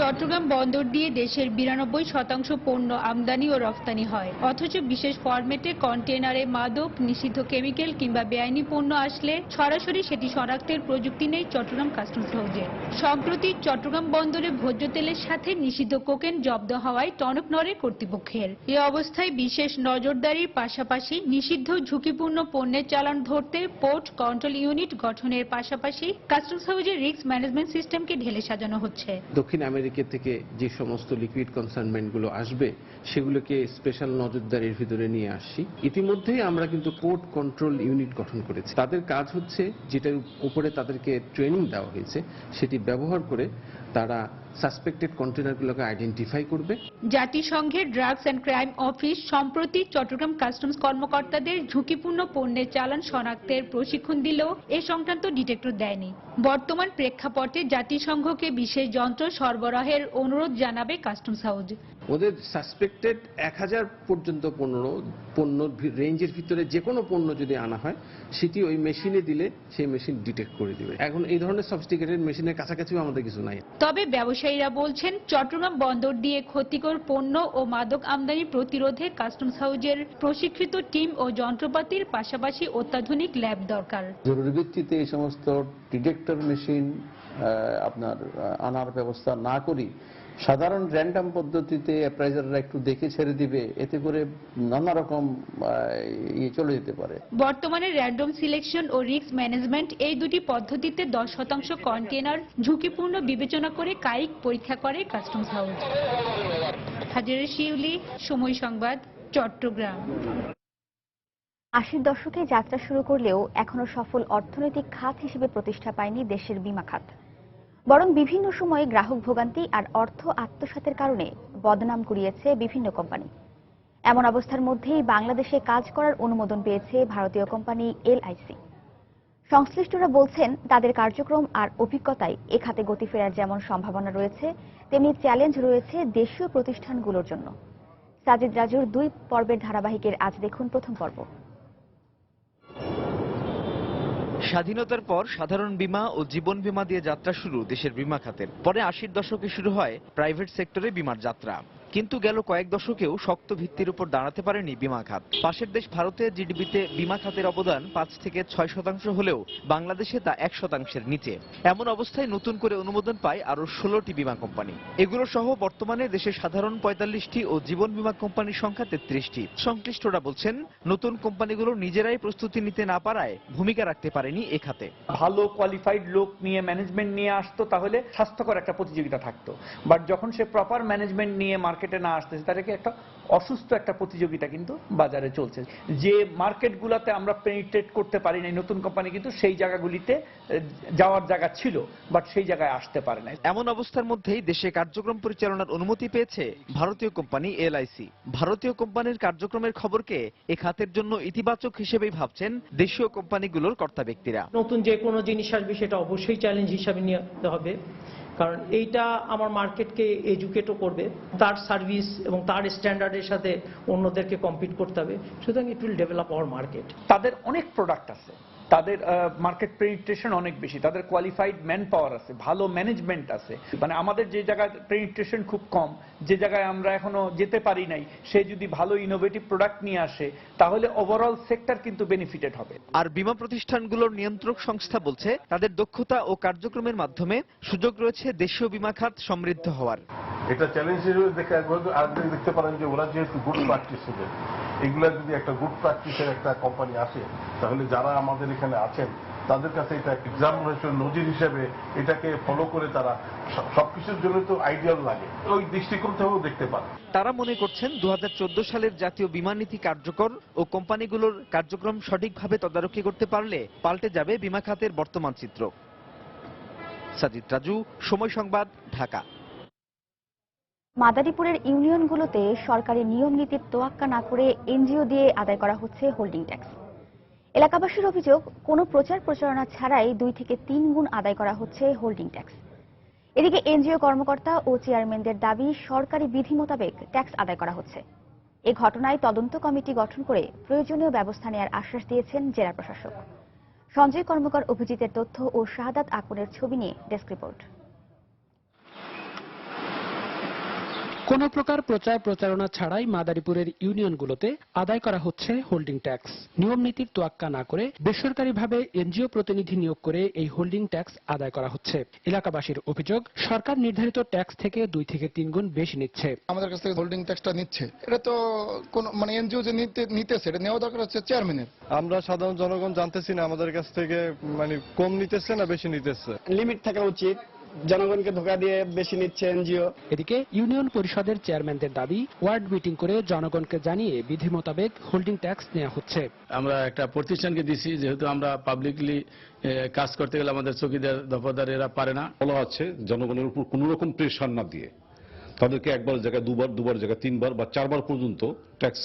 চট্টগ্রাম বন্দর দিয়ে দেশের 92% পণ্য আমদানি ও রফতানি হয়, অথচ বিশেষ ফরম্যাটে কন্টেনারে মাদক, নিষিদ্ধ কেমিক্যাল কিংবা বেআইনি পণ্য আসলে সরাসরি সেটি শনাক্তের প্রযুক্তি নেই চট্টগ্রাম কাস্টমস হাউসে। সম্প্রতি চট্টগ্রাম বন্দরে ভোজ্য তেলের সাথে নিষিদ্ধ কোকেন জব্দ হওয়ায় টনক নড়ে কর্তৃপক্ষের। এ অবস্থায় বিশেষ নজরদারির পাশাপাশি নিষিদ্ধ ঝুঁকিপূর্ণ পণ্যের চালান ধরতে পোর্ট কন্ট্রোল ইউনিট গঠনের পাশাপাশি কাস্টমস হাউসের রিস্ক ম্যানেজমেন্ট সিস্টেমকে ঢেলে সাজানো হচ্ছে। দক্ষিণ আমেরিকা থেকে যে সমস্ত লিকুইড কনসাইনমেন্ট গুলো আসবে সেগুলোকে স্পেশাল নজরদারির ভিতরে নিয়ে আসছি। ইতিমধ্যেই আমরা কিন্তু পোর্ট কন্ট্রোল ইউনিট গঠন করেছি। তাদের কাজ হচ্ছে যেটার উপরে তাদেরকে ট্রেনিং দেওয়া হয়েছে সেটি ব্যবহার করে তারা সাসপেক্টেড কন্টেনারগুলোকে আইডেন্টিফাই করবে। জাতিসংঘের ড্রাগস অ্যান্ড ক্রাইম অফিস সম্প্রতি চট্টগ্রাম কাস্টমস কর্মকর্তাদের ঝুঁকিপূর্ণ পণ্যের চালান শনাক্তের প্রশিক্ষণ দিলেও এ সংক্রান্ত ডিটেক্টর দেয়নি। বর্তমান প্রেক্ষাপটে জাতিসংঘকে বিশেষ যন্ত্র সরবরাহের অনুরোধ জানাবে কাস্টমস হাউস। ওদের সাসপেক্টেড 1000 পর্যন্ত পণ্য রেঞ্জের ভিতরে যে কোনো পণ্য যদি আনা হয় সেটি ওই মেশিনে দিলে সেই মেশিন ডিটেক্ট করে দিবে। এখন এই ধরনের সফিস্টিকেটেড মেশিনের কাছাকাছিও আমাদের কিছু নাই। তবে ব্যবসায়ীরা বলছেন, চট্টগ্রাম বন্দর দিয়ে ক্ষতিকর পণ্য ও মাদক আমদানি প্রতিরোধে কাস্টমস হাউসের প্রশিক্ষিত টিম ও যন্ত্রপাতির পাশাপাশি অত্যাধুনিক ল্যাব দরকার। জরুরি ভিত্তিতে এই সমস্ত ডিটেক্টর মেশিন আপনার আনার ব্যবস্থা না করি সাধারণ র্যান্ডম পদ্ধতিতে অ্যাপ্রাইজাররা একটু দেখে ছেড়ে দিবে, এতে করে নানা রকম চলে যেতে পারে। বর্তমানে র্যান্ডম সিলেকশন ও রিস্ক ম্যানেজমেন্ট এই দুটি পদ্ধতিতে 10% কন্টেনার ঝুঁকিপূর্ণ বিবেচনা করে কায়িক পরীক্ষা করে কাস্টমস হাউস। হাজেরা শিউলি, সময় সংবাদ, চট্টগ্রাম। 80-র দশকে যাত্রা শুরু করলেও এখনো সফল অর্থনৈতিক খাত হিসেবে প্রতিষ্ঠা পায়নি দেশের বীমা খাত। বরং বিভিন্ন সময়ে গ্রাহক ভোগান্তি আর অর্থ আত্মসাতের কারণে বদনাম কুড়িয়েছে বিভিন্ন কোম্পানি। এমন অবস্থার মধ্যেই বাংলাদেশে কাজ করার অনুমোদন পেয়েছে ভারতীয় কোম্পানি LIC। সংশ্লিষ্টরা বলছেন, তাদের কার্যক্রম আর অভিজ্ঞতায় এ খাতে গতি ফেরার যেমন সম্ভাবনা রয়েছে, তেমনি চ্যালেঞ্জ রয়েছে দেশীয় প্রতিষ্ঠানগুলোর জন্য। সাজিদ রাজুর 2 পর্বের ধারাবাহিকের আজ দেখুন প্রথম পর্ব। স্বাধীনতার পর সাধারণ বীমা ও জীবন বীমা দিয়ে যাত্রা শুরু দেশের বীমা খাতের। পরে 80-র দশকে শুরু হয় প্রাইভেট সেক্টরে বীমার যাত্রা। কিন্তু গেল কয়েক দশকেও শক্ত ভিত্তির উপর দাঁড়াতে পারেনি বীমা খাত। পাশের দেশ ভারতের জিডিপিতে বীমা খাতের অবদান 5 থেকে 6% হলেও বাংলাদেশে তা 1%-এর নিচে। এমন অবস্থায় নতুন করে অনুমোদন পায় আরো 16টি বীমা কোম্পানি। এগুলো সহ বর্তমানে দেশে সাধারণ 45টি ও জীবন বীমা কোম্পানির সংখ্যা 33টি। সংশ্লিষ্টরা বলছেন, নতুন কোম্পানিগুলো নিজেরাই প্রস্তুতি নিতে না পারায় ভূমিকা রাখতে পারেনি এ খাতে। ভালো কোয়ালিফাইড লোক নিয়ে ম্যানেজমেন্ট নিয়ে আসতো তাহলে স্বাস্থ্যকর একটা প্রতিযোগিতা থাকতো। বাট যখন সে প্রপার ম্যানেজমেন্ট নিয়ে মার্কেটে না আসতেছে, তাদেরকে একটা অসুস্থ একটা প্রতিযোগিতা কিন্তু বাজারে চলছে। যে মার্কেটগুলোতে আমরা পেনিট্রেট করতে পারি নাই, নতুন কোম্পানি কিন্তু সেই জায়গাগুলিতে যাওয়ার জায়গা ছিল, বাট সেই জায়গায় আসতে পারে না। এমন অবস্থার মধ্যেই দেশে কার্যক্রম পরিচালনার অনুমতি পেয়েছে ভারতীয় কোম্পানি এলআইসি। ভারতীয় কোম্পানির কার্যক্রমের খবরকে এ খাতের জন্য ইতিবাচক হিসেবেই ভাবছেন দেশীয় কোম্পানিগুলোর কর্তা ব্যক্তিরা। নতুন যে কোনো জিনিস আসবে সেটা অবশ্যই চ্যালেঞ্জ হিসাবে নিতে হবে, কারণ এইটা আমার মার্কেটকে এডুকেটও করবে, তার সার্ভিস এবং তার স্ট্যান্ডার্ডের সাথে অন্যদেরকে কম্পিট করতে হবে। সুতরাং it will develop our market. তাদের অনেক প্রোডাক্ট আছে, তাদের মার্কেট পেনিট্রেশন অনেক বেশি, তাদের কোয়ালিফাইড ম্যান পাওয়ার আছে, ভালো ম্যানেজমেন্ট আছে। মানে আমাদের যে জায়গায় পেনিট্রেশন খুব কম, যে জায়গায় আমরা এখনো যেতে পারি নাই, সে যদি ভালো ইনোভেটিভ প্রোডাক্ট নিয়ে আসে তাহলে ওভারঅল সেক্টর কিন্তু বেনিফিটেড হবে। আর বীমা প্রতিষ্ঠানগুলোর নিয়ন্ত্রক সংস্থা বলছে তাদের দক্ষতা ও কার্যক্রমের মাধ্যমে সুযোগ রয়েছে দেশীয় বীমা খাত সমৃদ্ধ হওয়ার। এটা চ্যালেঞ্জ হিসেবে দেখে আরেকদিন দেখতে পারেন যে ওরা যেহেতু গুড প্র্যাকটিস হবে, এগুলা যদি একটা গুড প্র্যাকটিসের একটা কোম্পানি আসে, তাহলে যারা আমাদের এখানে আছেন তাদের কাছে এটা এক্সামিনেশন নজির হিসেবে এটাকে ফলো করে তারা সবকিছুর জন্য তো আইডিয়াল লাগে, ওই দৃষ্টিকোণ থেকেও দেখতে পারে। তারা মনে করছেন 2014 সালের জাতীয় বীমা নীতি কার্যকর ও কোম্পানিগুলোর কার্যক্রম সঠিকভাবে তদারকি করতে পারলে পাল্টে যাবে বীমা খাতের বর্তমান চিত্র। সাজিদ রাজু, সময় সংবাদ, ঢাকা। মাদারীপুরের ইউনিয়নগুলোতে সরকারি নিয়ম নীতির তোয়াক্কা না করে এনজিও দিয়ে আদায় করা হচ্ছে হোল্ডিং ট্যাক্স। এলাকাবাসীর অভিযোগ, কোনো প্রচার প্রচারণা ছাড়াই 2 থেকে 3 গুণ আদায় করা হচ্ছে হোল্ডিং ট্যাক্স। এদিকে এনজিও কর্মকর্তা ও চেয়ারম্যানদের দাবি, সরকারি বিধি মোতাবেক ট্যাক্স আদায় করা হচ্ছে। এ ঘটনায় তদন্ত কমিটি গঠন করে প্রয়োজনীয় ব্যবস্থা নেওয়ার আশ্বাস দিয়েছেন জেলা প্রশাসক। সঞ্জয় কর্মকার, অভিজিতের তথ্য ও শাহাদাত আকনের ছবি নিয়ে ডেস্ক রিপোর্ট। কোনো প্রকার প্রচার প্রচারণা ছাড়াই মাদারীপুরের ইউনিয়নগুলোতে আদায় করা হচ্ছে হোল্ডিং ট্যাক্স। নিয়ম নীতির তোয়াক্কা না করে বেসরকারিভাবে এনজিও প্রতিনিধি নিয়োগ করে এই হোল্ডিং ট্যাক্স আদায় করা হচ্ছে। এলাকাবাসীর অভিযোগ, সরকার নির্ধারিত ট্যাক্স থেকে 2 থেকে 3 গুণ বেশি নিচ্ছে। আমাদের কাছ থেকে হোল্ডিং ট্যাক্সটা নিচ্ছে, এটা তো কোন মানে এনজিও যে নিতেছে, এটা নেওয়া দরকার হচ্ছে চেয়ারম্যানের। আমরা সাধারণ জনগণ জানতেছি না আমাদের কাছ থেকে মানে কম নিতেছে না বেশি নিতেছে। লিমিট থাকা উচিত, জনগণকে ধোঁকা দিয়ে বেশি নিচ্ছে এনজিও। এদিকে ইউনিয়ন পরিষদের চেয়ারম্যানদের দাবি, ওয়ার্ড মিটিং করে জনগণকে জানিয়ে বিধি মোতাবেক হোল্ডিং ট্যাক্স নেওয়া হচ্ছে। আমরা একটা প্রতিষ্ঠানকে দিছি, যেহেতু আমরা পাবলিকলি কাজ করতে গেলে আমাদের চৌকিদার দফাদার এরা পারে না। বলা হচ্ছে জনগণের উপর কোন রকম প্রেশার না দিয়ে তাদেরকে একবার জায়গায় দুবার জায়গায় 3 বার বা 4 বার পর্যন্ত ট্যাক্স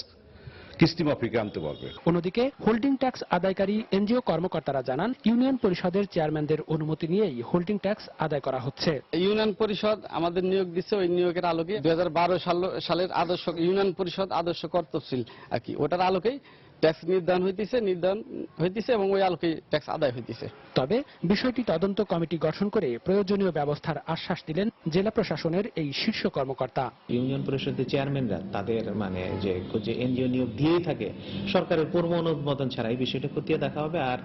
কিস্তি মাফিকে আনতে পারবে। অন্যদিকে হোল্ডিং ট্যাক্স আদায়কারী এনজিও কর্মকর্তারা জানান, ইউনিয়ন পরিষদের চেয়ারম্যানদের অনুমতি নিয়েই হোল্ডিং ট্যাক্স আদায় করা হচ্ছে। ইউনিয়ন পরিষদ আমাদের নিয়োগ দিচ্ছে, ওই নিয়োগের আলোকে 2012 সালের আদর্শ ইউনিয়ন পরিষদ আদর্শ কর্তব্যশীল আর কি, ওটার আলোকেই ট্যাক্স নির্ধারণ হইতেছে এবং ওই আলোকে ট্যাক্স আদায় হইতেছে। তবে বিষয়টি তদন্ত কমিটি গঠন করে প্রয়োজনীয় ব্যবস্থার আশ্বাস দিলেন জেলা প্রশাসনের এই শীর্ষ কর্মকর্তা। ইউনিয়ন পরিষদের চেয়ারম্যানরা তাদের মানে যে এনজিও নিয়োগ দিয়েই থাকে, সরকারের পূর্ব অনুমোদন ছাড়া এই বিষয়টা খতিয়ে দেখা হবে। আর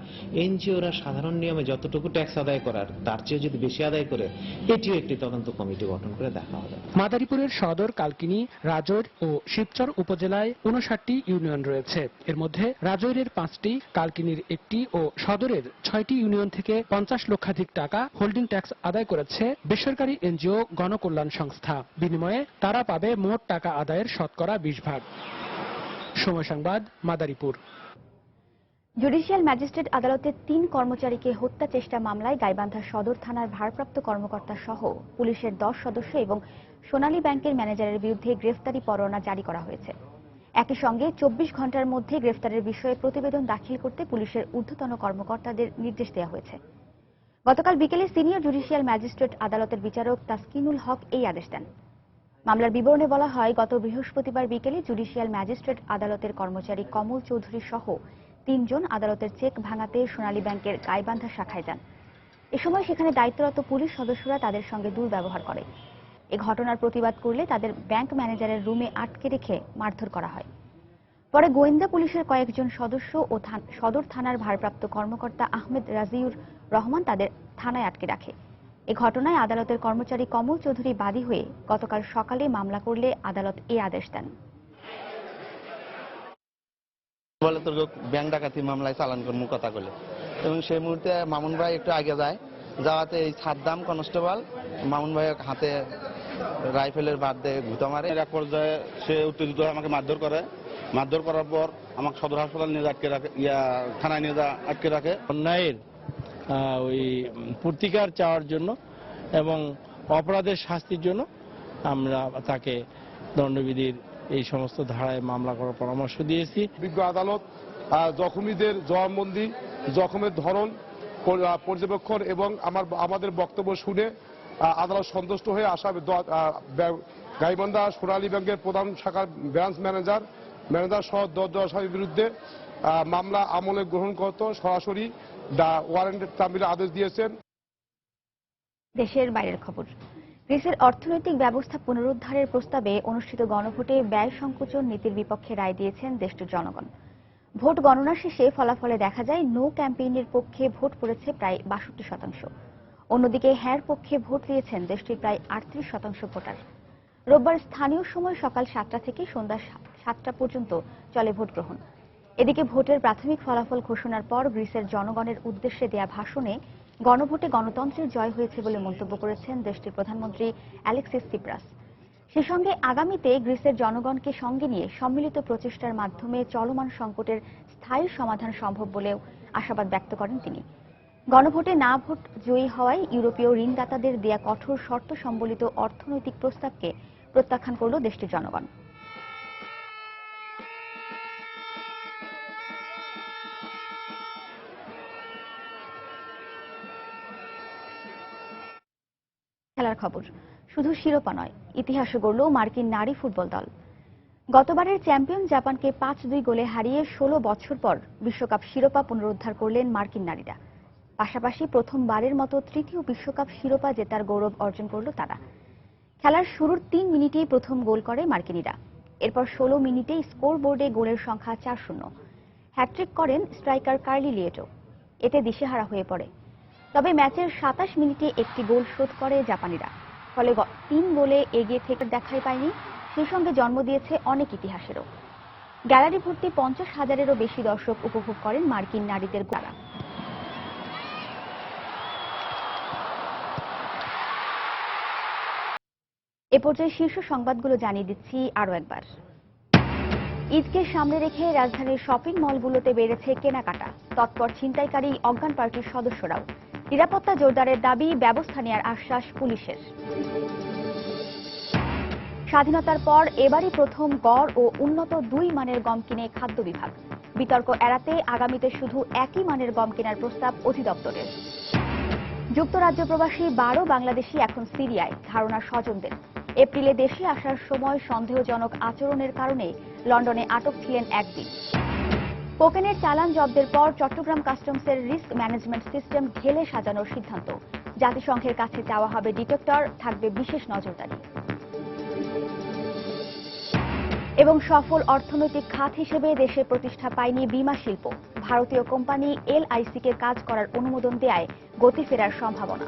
এনজিওরা সাধারণ নিয়মে যতটুকু ট্যাক্স আদায় করার তার চেয়ে যদি বেশি আদায় করে, এটিও একটি তদন্ত কমিটি গঠন করে দেখা হবে। মাদারীপুরের সদর, কালকিনি, রাজৈর ও শিবচর উপজেলায় 59টি ইউনিয়ন রয়েছে। এর মধ্যে রাজৈরের 5টি, কালকিনির 1টি ও সদরের 6টি ইউনিয়ন থেকে 50 লক্ষাধিক টাকা হোল্ডিং ট্যাক্স আদায় করেছে বেসরকারি এনজিও গণকল্যাণ সংস্থা। বিনিময়ে তারা পাবে মোট টাকা আদায়ের শতকরা 20%। সময় সংবাদ, মাদারীপুর। জুডিশিয়াল ম্যাজিস্ট্রেট আদালতে 3 কর্মচারীকে হত্যা চেষ্টা মামলায় গাইবান্ধা সদর থানার ভারপ্রাপ্ত কর্মকর্তা সহ পুলিশের 10 সদস্য এবং সোনালী ব্যাংকের ম্যানেজারের বিরুদ্ধে গ্রেফতারি পরোয়ানা জারি করা হয়েছে। একই সঙ্গে 24 ঘন্টার মধ্যে গ্রেফতারের বিষয়ে প্রতিবেদন দাখিল করতে পুলিশের ঊর্ধ্বতন কর্মকর্তাদের নির্দেশ দেওয়া হয়েছে। গতকাল বিকেলে সিনিয়র জুডিশিয়াল ম্যাজিস্ট্রেট আদালতের বিচারক তাসকিনুল হক এই আদেশ দেন। মামলার বিবরণে বলা হয়, গত বৃহস্পতিবার বিকেলে জুডিশিয়াল ম্যাজিস্ট্রেট আদালতের কর্মচারী কমল চৌধুরী সহ 3 জন আদালতের চেক ভাঙাতে সোনালী ব্যাংকের গাইবান্ধা শাখায় যান। এ সময় সেখানে দায়িত্বরত পুলিশ সদস্যরা তাদের সঙ্গে দুর্ব্যবহার করে। এ ঘটনার প্রতিবাদ করলে তাদের ব্যাংক ম্যানেজারের রুমে আটকে রেখে মারধর করা হয়। পরে গোয়েন্দা পুলিশের কয়েকজন সদস্য ও সদর থানার ভারপ্রাপ্ত কর্মকর্তা আহমেদ রাজিউর রহমান তাদের থানায় আটকে রাখে। এ ঘটনায় আদালতের কর্মচারী কমল চৌধুরী বাদী হয়ে গতকাল সকালে মামলা করলে আদালত এ আদেশ দেন। বলে তোর ব্যাংক ডাকাতি মামলায় চালান করবো কথা বলে, এবং সেই মুহূর্তে মামুন ভাই একটু আগে যায়, যাওয়াতে এই সাদ্দাম কনস্টেবল মামুন ভাইয়ের হাতে রাইফেলের বাদ দিয়ে গুতা মারে। এক পর্যায়ে সে উত্তেজিত হয়ে আমাকে মারধর করে। মারধর করার পর আমাকে সদর হাসপাতাল নিয়ে আটকে রাখে, থানায় নিয়ে আটকে রাখে। অন্যায়ের ওই প্রতিকার চাওয়ার জন্য এবং অপরাধের শাস্তির জন্য আমরা তাকে দণ্ডবিধির এই সমস্ত ধারায় মামলা করার পরামর্শ দিয়েছি। বিজ্ঞ আদালত জখমীদের জবানবন্দি, জখমের ধরন পর্যবেক্ষণ এবং আমাদের বক্তব্য শুনে আদালত সন্তুষ্ট হয়ে গাইবান্ধা সোনালী ব্যাংকের প্রধান শাখার ব্রাঞ্চ ম্যানেজার সহ 10 আসামির বিরুদ্ধে মামলা আমলে গ্রহণ করতে সরাসরি ওয়ারেন্টের তামিলের আদেশ দিয়েছেন। দেশের বাইরের খবর। গ্রিসের অর্থনৈতিক ব্যবস্থা পুনরুদ্ধারের প্রস্তাবে অনুষ্ঠিত গণভোটে ব্যয় সংকোচন নীতির বিপক্ষে রায় দিয়েছেন দেশটির জনগণ। ভোট গণনা শেষে ফলাফলে দেখা যায় নো ক্যাম্পেইনের পক্ষে ভোট পড়েছে প্রায় 62%। অন্যদিকে হ্যার পক্ষে ভোট দিয়েছেন দেশটির প্রায় 38% ভোটার। রোববার স্থানীয় সময় সকাল 7টা থেকে সন্ধ্যা 7টা পর্যন্ত চলে ভোট গ্রহণ। এদিকে ভোটের প্রাথমিক ফলাফল ঘোষণার পর গ্রিসের জনগণের উদ্দেশ্যে দেয়া ভাষণে গণভোটে গণতন্ত্রের জয় হয়েছে বলে মন্তব্য করেছেন দেশটির প্রধানমন্ত্রী অ্যালেক্সিস সিপ্রাস। সেই সঙ্গে আগামীতে গ্রিসের জনগণকে সঙ্গে নিয়ে সম্মিলিত প্রচেষ্টার মাধ্যমে চলমান সংকটের স্থায়ী সমাধান সম্ভব বলেও আশাবাদ ব্যক্ত করেন তিনি। গণভোটে না ভোট জয়ী হওয়ায় ইউরোপীয় ঋণদাতাদের দেয়া কঠোর শর্ত সম্বলিত অর্থনৈতিক প্রস্তাবকে প্রত্যাখ্যান করল দেশটির জনগণ। খেলার খবর। শুধু শিরোপা নয়, ইতিহাসও গড়ল মার্কিন নারী ফুটবল দল। গতবারের চ্যাম্পিয়ন জাপানকে 5-2 গোলে হারিয়ে 16 বছর পর বিশ্বকাপ শিরোপা পুনরুদ্ধার করলেন মার্কিন নারীরা। পাশাপাশি প্রথমবারের মতো তৃতীয় বিশ্বকাপ শিরোপা জেতার গৌরব অর্জন করল তারা। খেলার শুরুর 3 মিনিটেই প্রথম গোল করে মার্কিনীরা। এরপর 16 মিনিটে স্কোরবোর্ডে গোলের সংখ্যা 4-0। হ্যাট্রিক করেন স্ট্রাইকার কার্লি লিয়েটো। এতে দিশেহারা হয়ে পড়ে। তবে ম্যাচের 27 মিনিটে একটি গোল শোধ করে জাপানিরা। ফলে 3 গোলে এগিয়ে থেকে দেখাই পায়নি, সেই সঙ্গে জন্ম দিয়েছে অনেক ইতিহাসেরও। গ্যালারি ভর্তি 50,000-এরও বেশি দর্শক উপভোগ করেন মার্কিন নারীদের গোল। এ পর্যায়ে শীর্ষ সংবাদগুলো জানিয়ে দিচ্ছি আরও একবার। ঈদকে সামনে রেখে রাজধানীর শপিং মলগুলোতে বেড়েছে কেনাকাটা। তৎপর ছিনতাইকারী অজ্ঞান পার্টির সদস্যরাও। নিরাপত্তা জোরদারের দাবি, ব্যবস্থা নেওয়ার আশ্বাস পুলিশের। স্বাধীনতার পর এবারই প্রথম গড় ও উন্নত 2 মানের গম কিনে খাদ্য বিভাগ। বিতর্ক এড়াতে আগামীতে শুধু একই মানের গম কেনার প্রস্তাব অধিদপ্তরের। যুক্তরাজ্য প্রবাসী 12 বাংলাদেশি এখন সিরিয়ায়, ধারণা স্বজনদের। এপ্রিলে দেশে আসার সময় সন্দেহজনক আচরণের কারণে লন্ডনে আটক ছিলেন একদিন। কোকেনের চালান জব্দের পর চট্টগ্রাম কাস্টমসের রিস্ক ম্যানেজমেন্ট সিস্টেম ঢেলে সাজানোর সিদ্ধান্ত। জাতিসংঘের কাছে চাওয়া হবে ডিটেক্টর, থাকবে বিশেষ নজরদারি। এবং সফল অর্থনৈতিক খাত হিসেবে দেশে প্রতিষ্ঠা পায়নি বিমা শিল্প। ভারতীয় কোম্পানি LIC-কে কাজ করার অনুমোদন দেয়ায় গতি ফেরার সম্ভাবনা।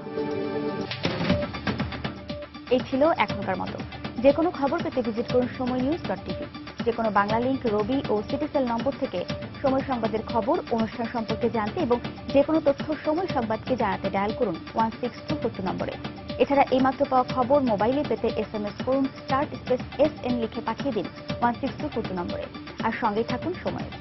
এই ছিল এখনকার মতো। যে কোনো খবর পেতে ভিজিট করুন সময়নিউজ.tv। যে কোনো বাংলা লিংক, রবি ও সিটিসেল নম্বর থেকে সময় সংবাদের খবর, অনুষ্ঠান সম্পর্কে জানতে এবং যে কোনো তথ্য সময় সংবাদকে জানাতে ডায়াল করুন 16242 নম্বরে। এছাড়া এইমাত্র পাওয়া খবর মোবাইলে পেতে SMS করুন *SN লিখে পাঠিয়ে দিন 16242 নম্বরে। আর সঙ্গেই থাকুন সময়ের।